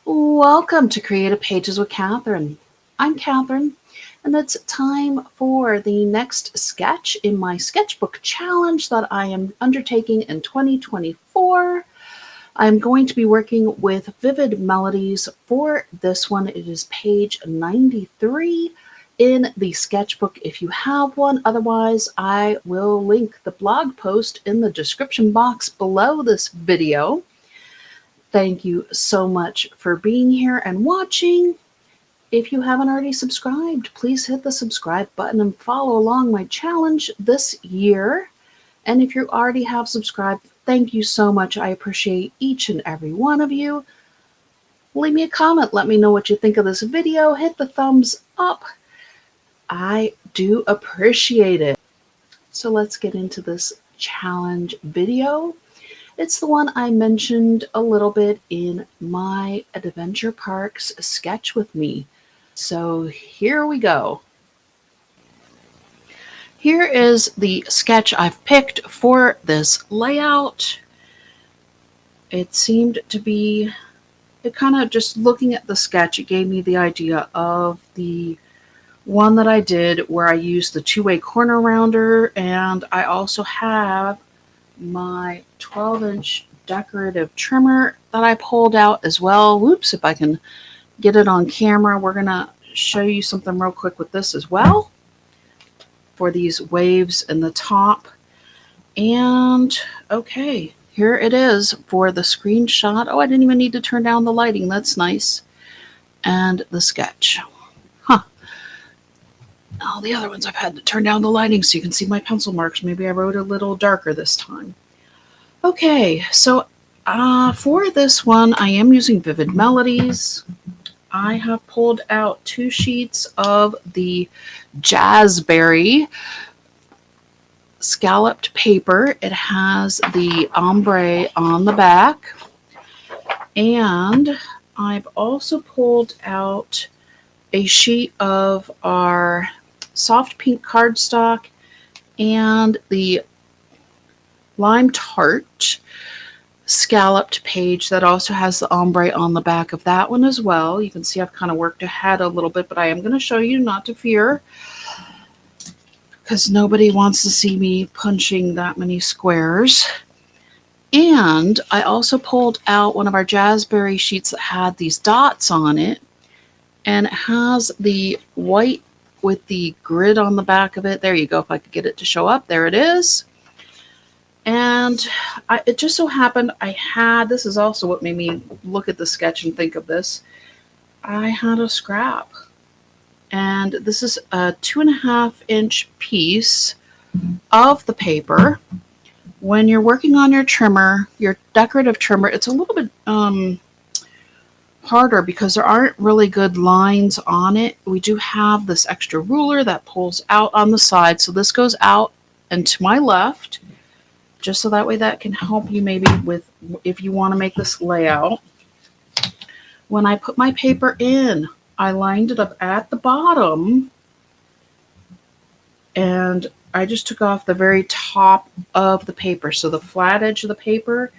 Welcome to Creative Pages with Catherine. I'm Catherine, and it's time for the next sketch in my sketchbook challenge that I am undertaking in 2024. I'm going to be working with Vivid Melodies for this one. It is page 93 in the sketchbook if you have one. Otherwise, I will link the blog post in the description box below this video. Thank you so much for being here and watching. If you haven't already subscribed, please hit the subscribe button and follow along my challenge this year. And if you already have subscribed, thank you so much. I appreciate each and every one of you. Leave me a comment. Let me know what you think of this video. Hit the thumbs up. I do appreciate it. So let's get into this challenge video. It's the one I mentioned a little bit in my Adventure Parks sketch with me. So here we go. Here is the sketch I've picked for this layout. It seemed to be, it kind of just looking at the sketch, it gave me the idea of the one that I did where I used the two-way corner rounder, and I also have my 12-inch decorative trimmer that I pulled out as well. Whoops, if I can get it on camera, we're going to show you something real quick with this as well for these waves in the top. And okay, here it is for the screenshot. Oh, I didn't even need to turn down the lighting. That's nice. And the sketch. All the other ones I've had to turn down the lighting so you can see my pencil marks. Maybe I wrote a little darker this time. Okay, so for this one, I am using Vivid Melodies. I have pulled out 2 sheets of the Jazzberry scalloped paper. It has the ombre on the back. And I've also pulled out a sheet of our soft pink cardstock and the lime tart scalloped page that also has the ombre on the back of that one as well. You can see I've kind of worked ahead a little bit, but I am going to show you, not to fear, because nobody wants to see me punching that many squares. And I also pulled out one of our Jazzberry sheets that had these dots on it, and it has the white with the grid on the back of it. There you go. If I could get it to show up. There it is. And it just so happened I had, this is also what made me look at the sketch and think of this. I had a scrap. And this is a 2.5-inch piece of the paper. When you're working on your trimmer, your decorative trimmer, it's a little bit harder because there aren't really good lines on it. We do have this extra ruler that pulls out on the side. So this goes out and to my left, just so that way that can help you maybe with if you want to make this layout. When I put my paper in, I lined it up at the bottom, and I just took off the very top of the paper. So the flat edge of the paper,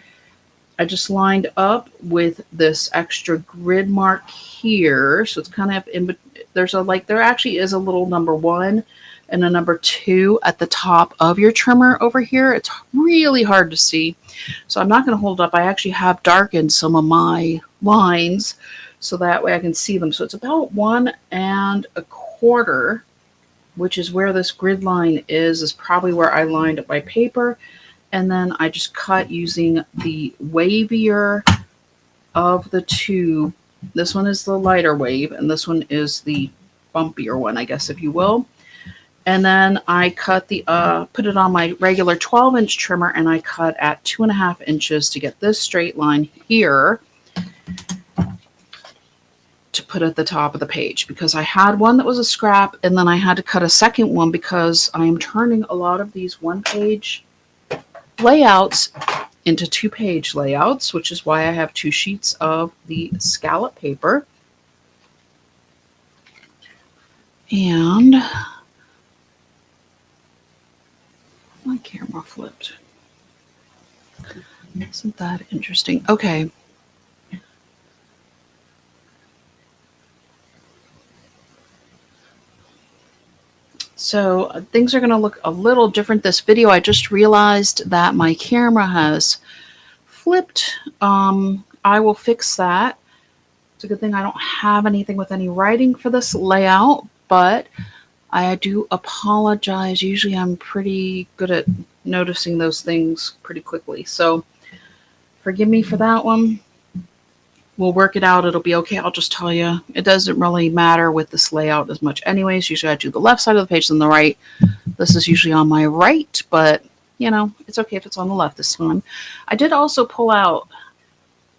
I just lined up with this extra grid mark here. So it's kind of in, there's a, like, there actually is a little number 1 and a number 2 at the top of your trimmer over here. It's really hard to see. So I'm not going to hold up. I actually have darkened some of my lines so that way I can see them. So it's about 1 1/4, which is where this grid line is probably where I lined up my paper. And then I just cut using the wavier of the 2. This one is the lighter wave, and this one is the bumpier one, I guess, if you will. And then I cut the, put it on my regular 12-inch trimmer, and I cut at 2.5 inches to get this straight line here to put at the top of the page, because I had one that was a scrap, and then I had to cut a second one because I am turning a lot of these 1-page layouts into 2-page layouts, which is why I have 2 sheets of the scallop paper. And my camera flipped. Isn't that interesting? Okay. So things are going to look a little different this video. I just realized that my camera has flipped. I will fix that. It's a good thing I don't have anything with any writing for this layout, but I do apologize. Usually I'm pretty good at noticing those things pretty quickly. So forgive me for that one. We'll work it out. It'll be okay. I'll just tell you, it doesn't really matter with this layout as much anyways. Usually I do the left side of the page than the right. This is usually on my right, but you know, it's okay if it's on the left this time. I did also pull out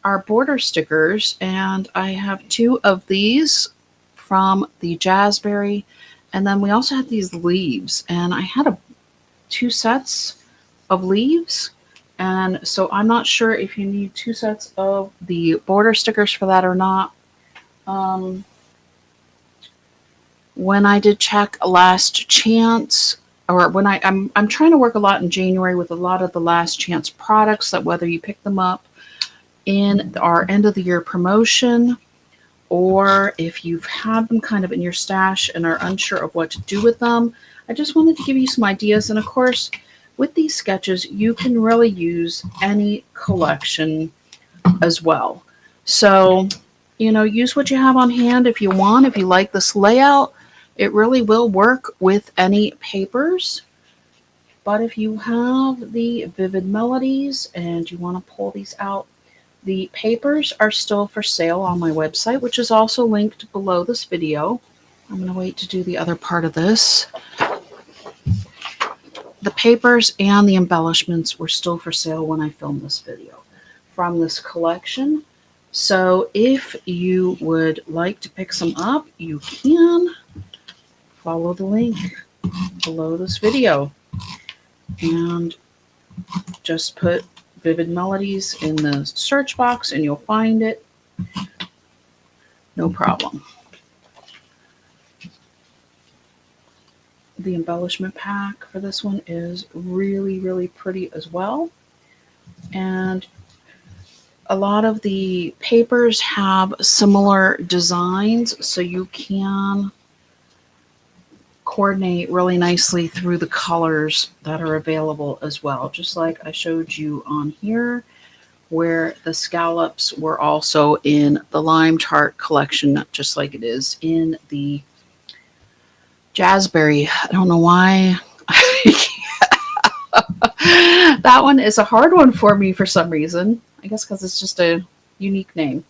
our border stickers, and I have 2 of these from the Jazzberry, and then we also had these leaves, and I had 2 sets of leaves. And so I'm not sure if you need 2 sets of the border stickers for that or not. When I did check Last Chance, or when I'm trying to work a lot in January with a lot of the Last Chance products, that whether you pick them up in our end of the year promotion, or if you've had them kind of in your stash and are unsure of what to do with them, I just wanted to give you some ideas. And of course, with these sketches, you can really use any collection as well. So, you know, use what you have on hand if you want. If you like this layout, it really will work with any papers. But if you have the Vivid Melodies and you want to pull these out, the papers are still for sale on my website, which is also linked below this video. I'm going to wait to do the other part of this. The papers and the embellishments were still for sale when I filmed this video from this collection. So if you would like to pick some up, you can follow the link below this video and just put Vivid Melodies in the search box and you'll find it. No problem. The embellishment pack for this one is really, really pretty as well. And a lot of the papers have similar designs, so you can coordinate really nicely through the colors that are available as well. Just like I showed you on here, where the scallops were also in the Lime Tart collection, just like it is in the Jazzberry. I don't know why. That one is a hard one for me for some reason. I guess because it's just a unique name.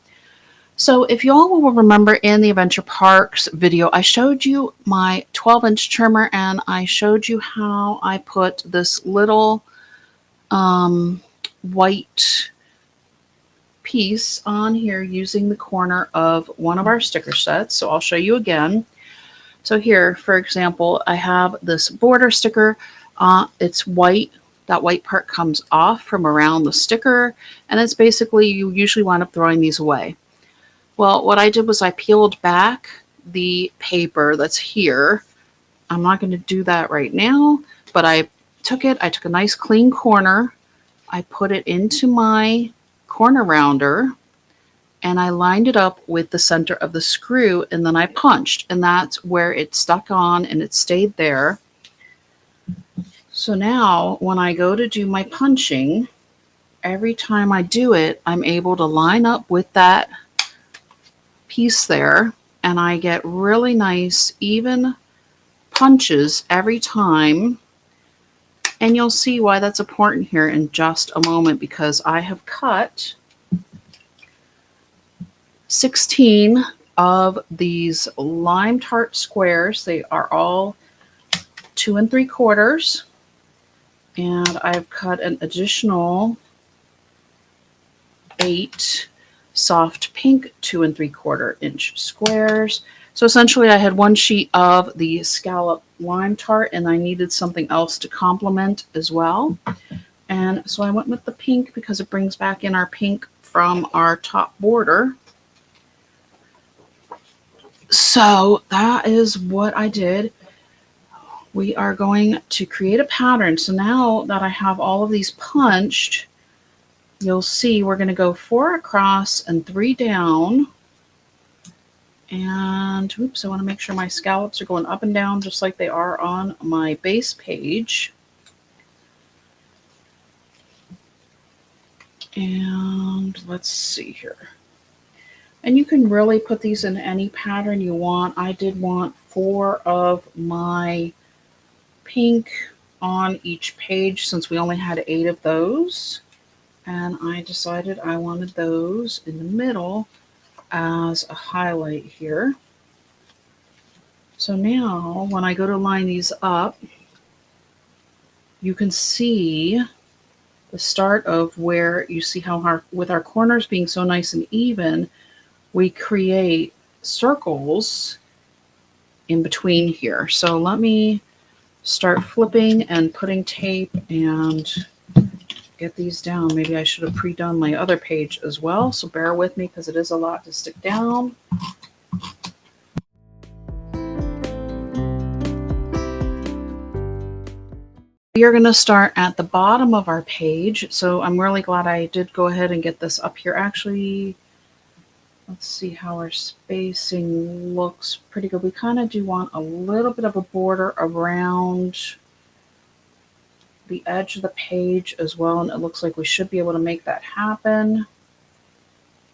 So if you all will remember in the Adventure Parks video, I showed you my 12-inch trimmer and I showed you how I put this little white piece on here using the corner of one of our sticker sets. So I'll show you again. So here, for example, I have this border sticker. It's white. That white part comes off from around the sticker, and it's basically, you usually wind up throwing these away. Well, what I did was I peeled back the paper that's here. I'm not going to do that right now, but I took a nice clean corner, I put it into my corner rounder, and I lined it up with the center of the screw, and then I punched, and that's where it stuck on and it stayed there. So now when I go to do my punching, every time I do it, I'm able to line up with that piece there, and I get really nice even punches every time. And you'll see why that's important here in just a moment, because I have cut 16 of these Lime Tart squares. They are all 2 3/4, and I've cut an additional 8 soft pink 2 3/4 inch squares. So essentially I had one sheet of the scallop Lime Tart and I needed something else to complement as well. And so I went with the pink because it brings back in our pink from our top border. So that is what I did. We are going to create a pattern. So now that I have all of these punched, you'll see we're going to go 4 across and 3 down. And oops, I want to make sure my scallops are going up and down just like they are on my base page. And let's see here. And you can really put these in any pattern you want. I did want 4 of my pink on each page since we only had 8 of those. And I decided I wanted those in the middle as a highlight here. So now when I go to line these up, you can see the start of where you see how with our corners being so nice and even, we create circles in between here. So let me start flipping and putting tape and get these down. Maybe I should have pre-done my other page as well. So bear with me because it is a lot to stick down. We are going to start at the bottom of our page. So I'm really glad I did go ahead and get this up here. Actually, let's see how our spacing looks. Pretty good. We kind of do want a little bit of a border around the edge of the page as well. And it looks like we should be able to make that happen.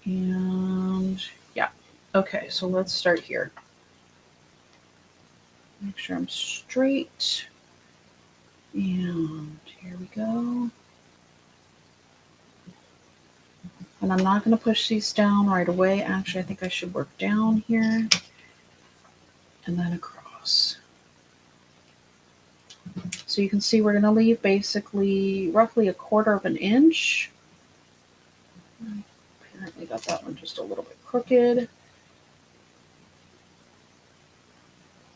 And yeah. Okay, so let's start here. Make sure I'm straight. And here we go. And I'm not going to push these down right away. Actually, I think I should work down here and then across. So you can see we're going to leave basically roughly 1/4 of an inch. Apparently got that one just a little bit crooked.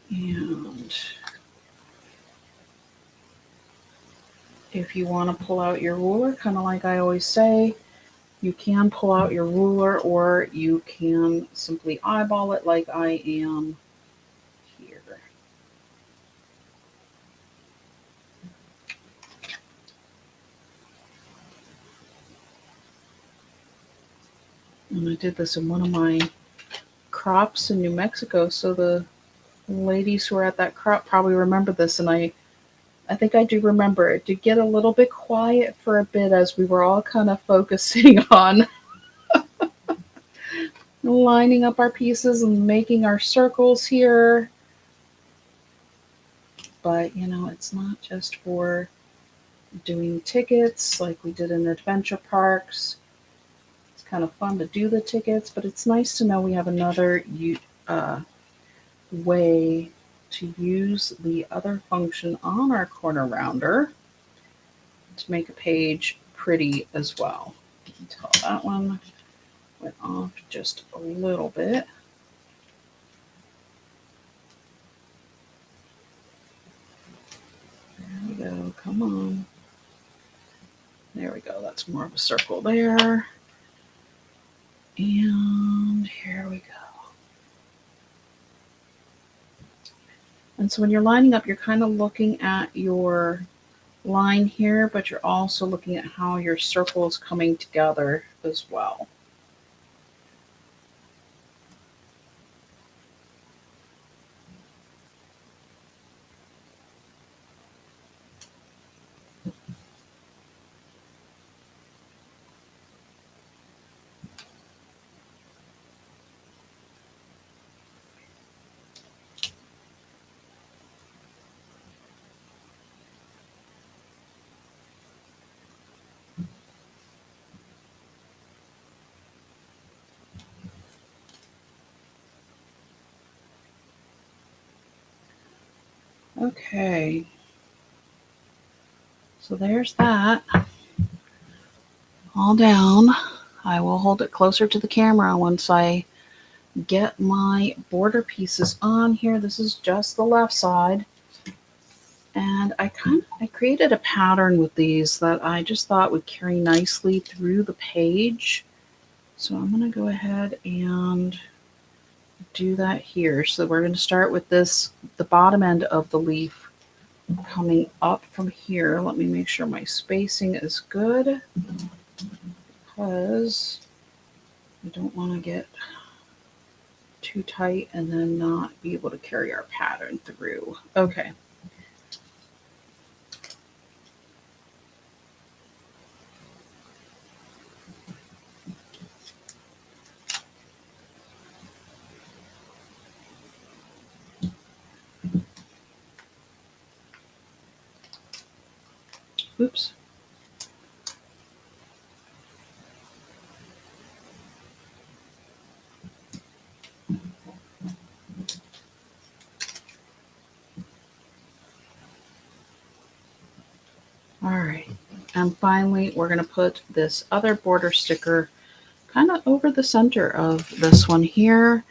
And if you want to pull out your ruler, kind of like I always say, you can pull out your ruler or you can simply eyeball it like I am here. And I did this in one of my crops in New Mexico, so the ladies who were at that crop probably remember this, and I think I do remember it did get a little bit quiet for a bit as we were all kind of focusing on lining up our pieces and making our circles here. But, you know, it's not just for doing tickets like we did in adventure parks. It's kind of fun to do the tickets, but it's nice to know we have another way to use the other function on our corner rounder to make a page pretty as well. You can tell that one went off just a little bit. There we go, come on. There we go, that's more of a circle there. And here we go. And so when you're lining up, you're kind of looking at your line here, but you're also looking at how your circle is coming together as well. Okay, so there's that all down. I will hold it closer to the camera once I get my border pieces on here. This is just the left side. And I created a pattern with these that I just thought would carry nicely through the page. So I'm going to go ahead and do that here. So we're going to start with this, the bottom end of the leaf coming up from here. Let me make sure my spacing is good because I don't want to get too tight and then not be able to carry our pattern through. Okay. Oops. All right. And finally, we're going to put this other border sticker kind of over the center of this one here.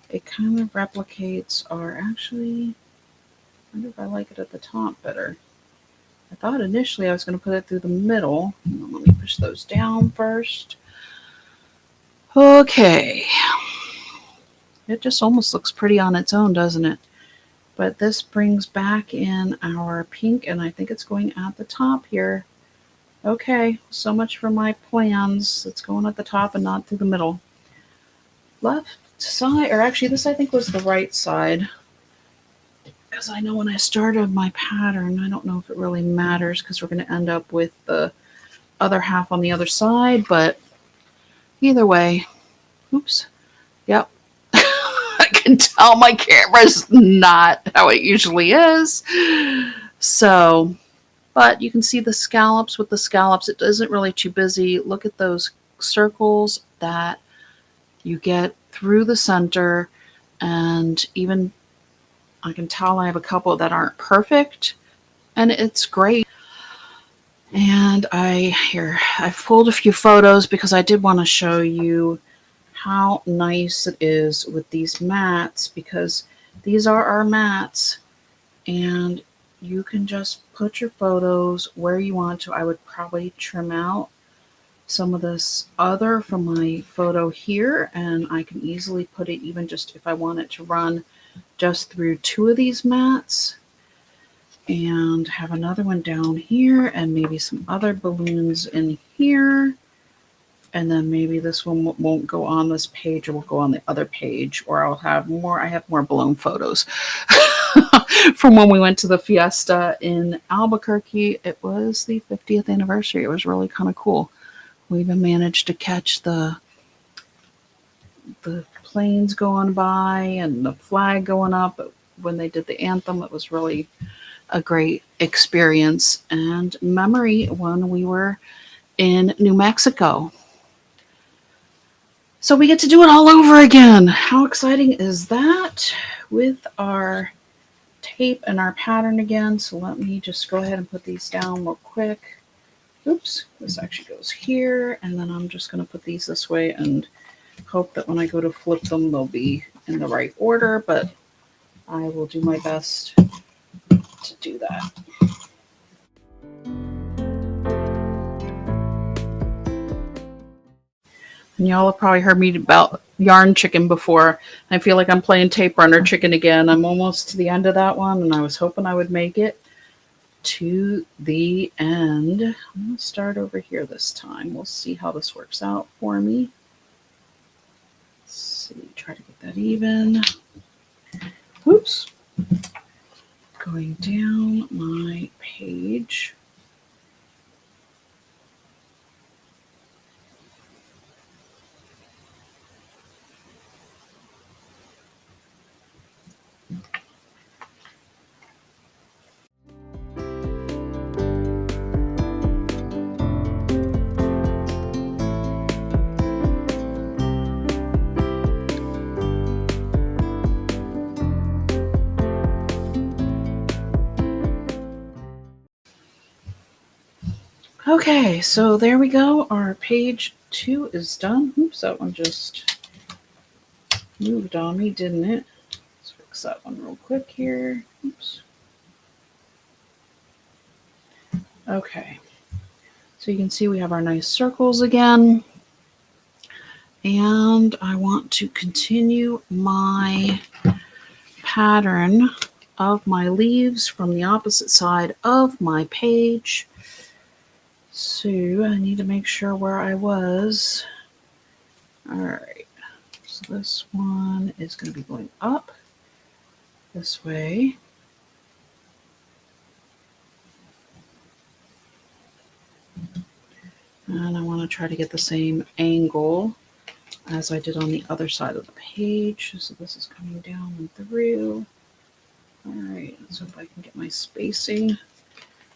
It kind of replicates our, actually, I wonder if I like it at the top better. I thought initially I was going to put it through the middle. Let me push those down first. Okay. It just almost looks pretty on its own, doesn't it? But this brings back in our pink, and I think it's going at the top here. Okay, so much for my plans. It's going at the top and not through the middle. Left side, or actually this I think was the right side. Because I know when I started my pattern, I don't know if it really matters because we're going to end up with the other half on the other side, but either way, oops, yep. I can tell my camera's not how it usually is. So, but you can see the scallops with the scallops. It isn't really too busy. Look at those circles that you get through the center, and even I can tell I have a couple that aren't perfect, and it's great. And I've pulled a few photos because I did want to show you how nice it is with these mats, because these are our mats and you can just put your photos where you want to. I would probably trim out some of this other from my photo here, and I can easily put it, even just if I want it to run just through two of these mats, and have another one down here and maybe some other balloons in here. And then maybe this one won't go on this page, or will go on the other page, or I'll have more. I have more balloon photos from when we went to the fiesta in Albuquerque. It was the 50th anniversary. It was really kind of cool. We even managed to catch the planes going by and the flag going up when they did the anthem. It was really a great experience and memory when we were in New Mexico. So we get to do it all over again. How exciting is that, with our tape and our pattern again? So let me just go ahead and put these down real quick. Oops, this actually goes here, and then I'm just going to put these this way and hope that when I go to flip them, they'll be in the right order, but I will do my best to do that. And y'all have probably heard me about yarn chicken before. I feel like I'm playing tape runner chicken again. I'm almost to the end of that one, and I was hoping I would make it to the end. I'm going to start over here this time. We'll see how this works out for me. Let's see, try to get that even. Oops. Going down my page. Okay, so there we go. Our page 2 is done. Oops, that one just moved on me, didn't it? Let's fix that one real quick here. Oops. Okay, so you can see we have our nice circles again. And I want to continue my pattern of my leaves from the opposite side of my page. So I need to make sure where I was. All right, So this one is going to be going up this way. And I want to try to get the same angle as I did on the other side of the page. So this is coming down and through. All right, so if I can get my spacing.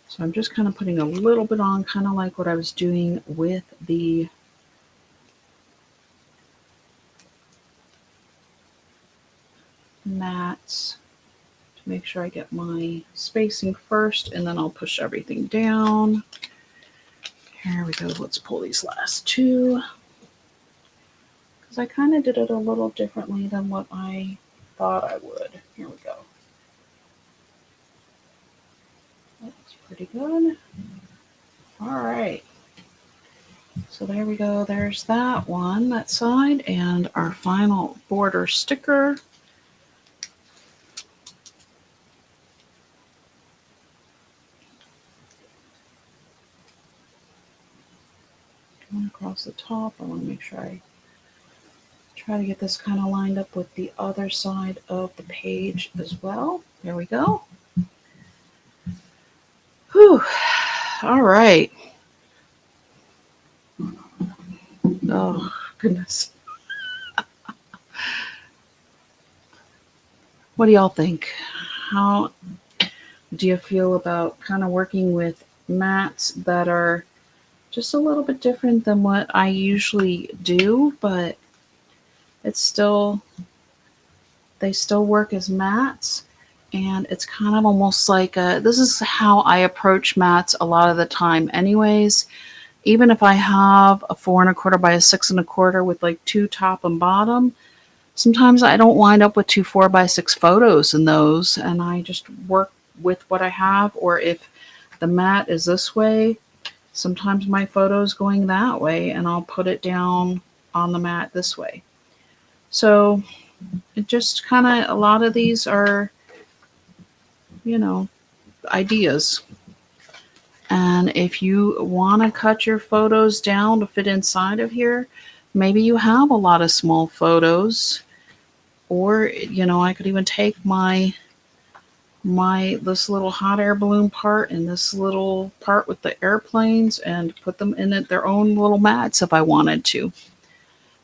So I'm just kind of putting a little bit on, kind of like what I was doing with the mats, to make sure I get my spacing first, and then I'll push everything down. Here we go. Let's pull these last two, because I kind of did it a little differently than what I thought I would. Here we go. That's pretty good. All right. So there we go. There's that one, that side, and our final border sticker. Going across the top. I want to make sure I try to get this kind of lined up with the other side of the page as well. There we go. Whew. All right. Oh, goodness. What do y'all think? How do you feel about kind of working with mats that are just a little bit different than what I usually do, but it's still, they still work as mats, and it's kind of almost like this is how I approach mats a lot of the time anyways. Even if I have a 4¼ by a 6¼ with like two top and bottom, sometimes I don't wind up with two 4x6 photos in those, and I just work with what I have. Or if the mat is this way, sometimes my photo's going that way, and I'll put it down on the mat this way. So it just kind of, a lot of these are, ideas. And if you want to cut your photos down to fit inside of here, maybe you have a lot of small photos, or, I could even take this little hot air balloon part and this little part with the airplanes and put them in their own little mats if I wanted to.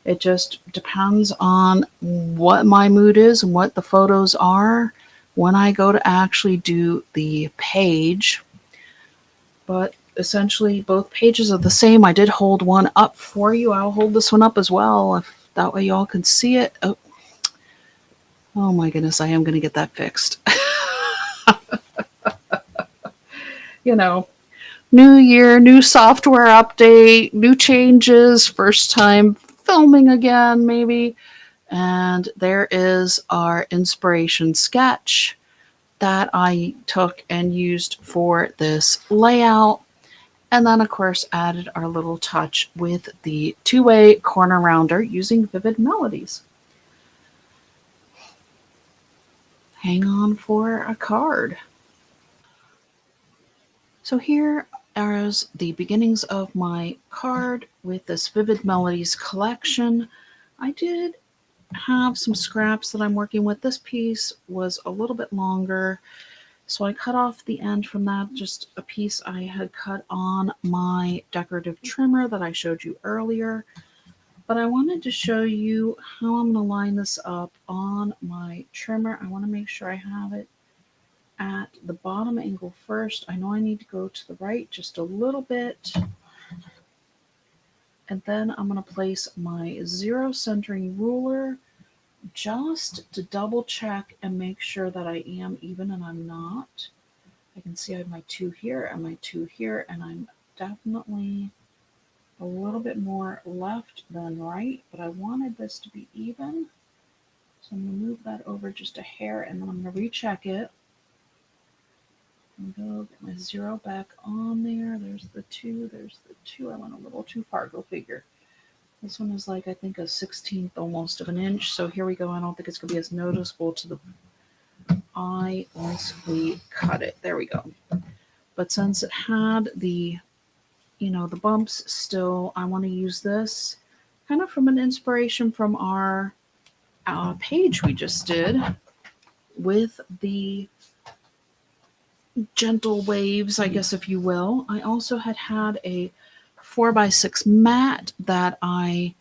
It just depends on what my mood is and what the photos are when I go to actually do the page. But essentially, both pages are the same. I did hold one up for you. I'll hold this one up as well, if that way y'all can see it. Oh my goodness, I am going to get that fixed. New year, new software update, new changes, first time filming again, maybe. And there is our inspiration sketch that I took and used for this layout. And then, of course, added our little touch with the two-way corner rounder using Vivid Melodies. Hang on for a card. So here are the beginnings of my card with this Vivid Melodies collection. I did have some scraps that I'm working with. This piece was a little bit longer, so I cut off the end from that, just a piece I had cut on my decorative trimmer that I showed you earlier. But I wanted to show you how I'm going to line this up on my trimmer. I want to make sure I have it at the bottom angle first. I know I need to go to the right just a little bit. And then I'm going to place my zero centering ruler just to double check and make sure that I am even, and I'm not. I can see I have my two here and my two here, and I'm definitely a little bit more left than right, but I wanted this to be even. So I'm going to move that over just a hair, and then I'm going to recheck it. And go get my zero back on there. There's the two. I went a little too far. Go figure. This one is like, I think, a 16th almost of an inch. So here we go. I don't think it's going to be as noticeable to the eye once we cut it. There we go. But since it had the, the bumps still, I want to use this kind of from an inspiration from our page we just did with the gentle waves, I guess, if you will. I also had a 4x6 mat that I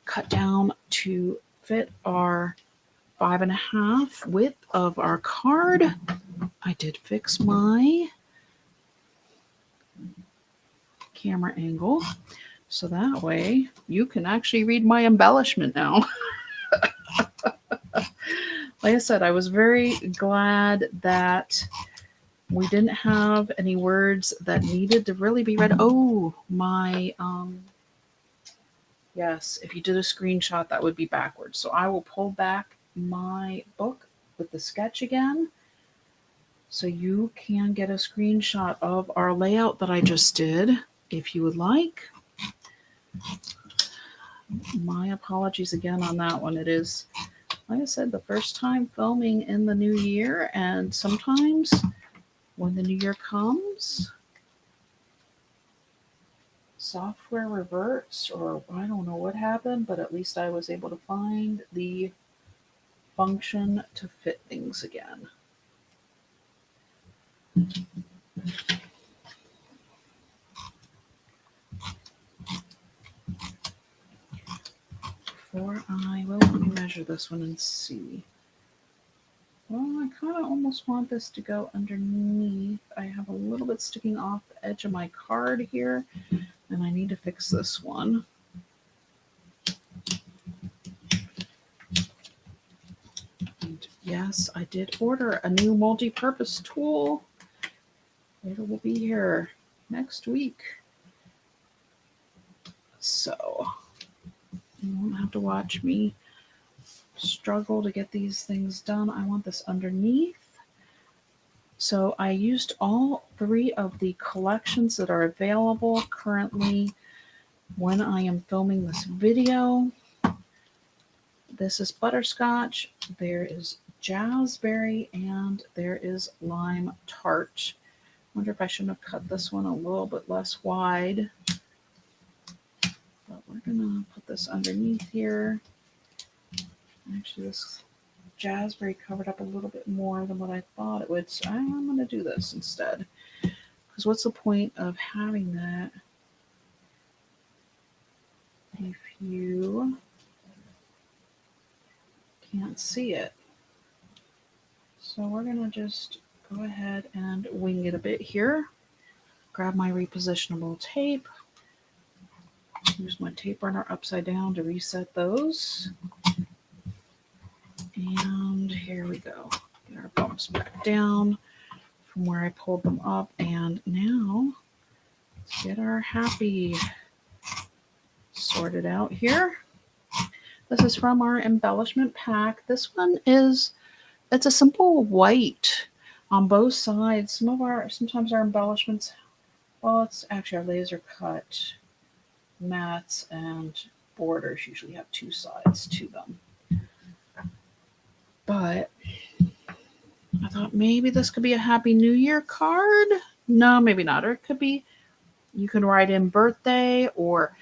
cut down to fit our 5.5 width of our card. I did fix my camera angle so that way you can actually read my embellishment now. Like I said, I was very glad that we didn't have any words that needed to really be read. Oh, my, yes, if you did a screenshot, that would be backwards. So I will pull back my book with the sketch again so you can get a screenshot of our layout that I just did if you would like. My apologies again on that one. It is, like I said, the first time filming in the new year, and sometimes when the new year comes, software reverts, or I don't know what happened, but at least I was able to find the function to fit things again. Before I will, let me measure this one and see. Well, I kind of almost want this to go underneath. I have a little bit sticking off the edge of my card here, and I need to fix this one. And yes, I did order a new multi-purpose tool. It will be here next week. So you won't have to watch me struggle to get these things done. I want this underneath. So I used all 3 of the collections that are available currently when I am filming this video. This is butterscotch, there is jazzberry, and there is lime tart. Wonder if I shouldn't have cut this one a little bit less wide. But we're gonna put this underneath here. Actually, this jazzberry covered up a little bit more than what I thought it would, so I'm gonna do this instead. Because what's the point of having that if you can't see it? So we're gonna just go ahead and wing it a bit here. Grab my repositionable tape. Use my tape runner upside down to reset those. And here we go. Get our bumps back down from where I pulled them up. And now let's get our happy sorted out here. This is from our embellishment pack. This one is, it's a simple white on both sides. Sometimes our embellishments, well, it's actually our laser cut mats and borders usually have 2 sides to them. But I thought maybe this could be a Happy New Year card. No, maybe not. Or it could be, you can write in birthday, or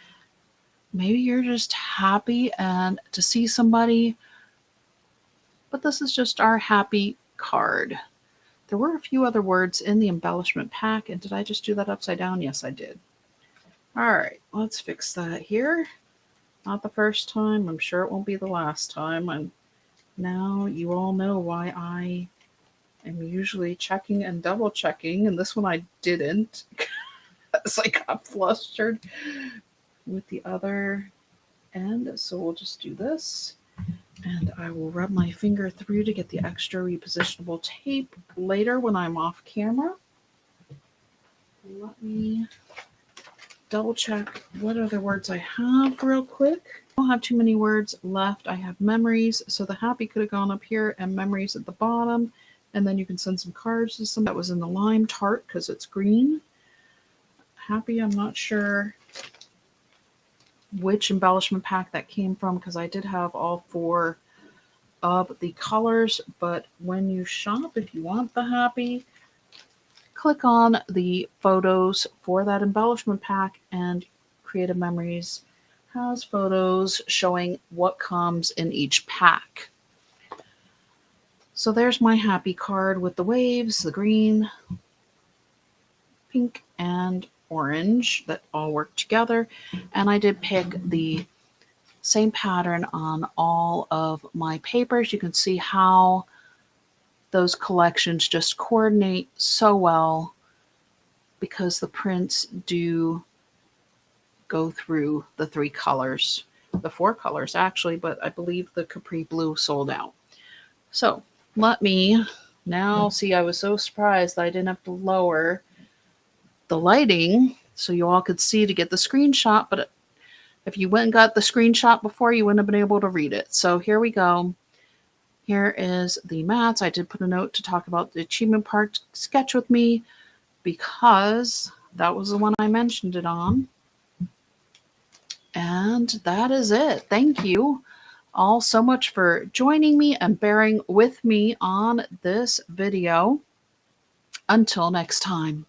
maybe you're just happy and to see somebody. But this is just our happy card. There were a few other words in the embellishment pack. And did I just do that upside down? Yes, I did. All right, let's fix that here. Not the first time. I'm sure it won't be the last time. And now you all know why I am usually checking and double checking. And this one I didn't, because I got flustered with the other end. So we'll just do this. And I will rub my finger through to get the extra repositionable tape later when I'm off camera. Let me double check what other words I have real quick. I don't have too many words left. I have memories. So the happy could have gone up here and memories at the bottom. And then you can send some cards to some. That was in the lime tart because it's green. Happy, I'm not sure which embellishment pack that came from because I did have all 4 of the colors. But when you shop, if you want the happy, click on the photos for that embellishment pack, and Creative Memories has photos showing what comes in each pack. So there's my happy card with the waves, the green, pink, and orange that all work together. And I did pick the same pattern on all of my papers. You can see how those collections just coordinate so well because the prints do go through the 3 colors, the 4 colors actually, but I believe the Capri Blue sold out. So let me now see. I was so surprised that I didn't have to lower the lighting so you all could see to get the screenshot, but if you went and got the screenshot before, you wouldn't have been able to read it. So here we go. Here is the mats. I did put a note to talk about the achievement part sketch with me because that was the one I mentioned it on. And that is it. Thank you all so much for joining me and bearing with me on this video. Until next time.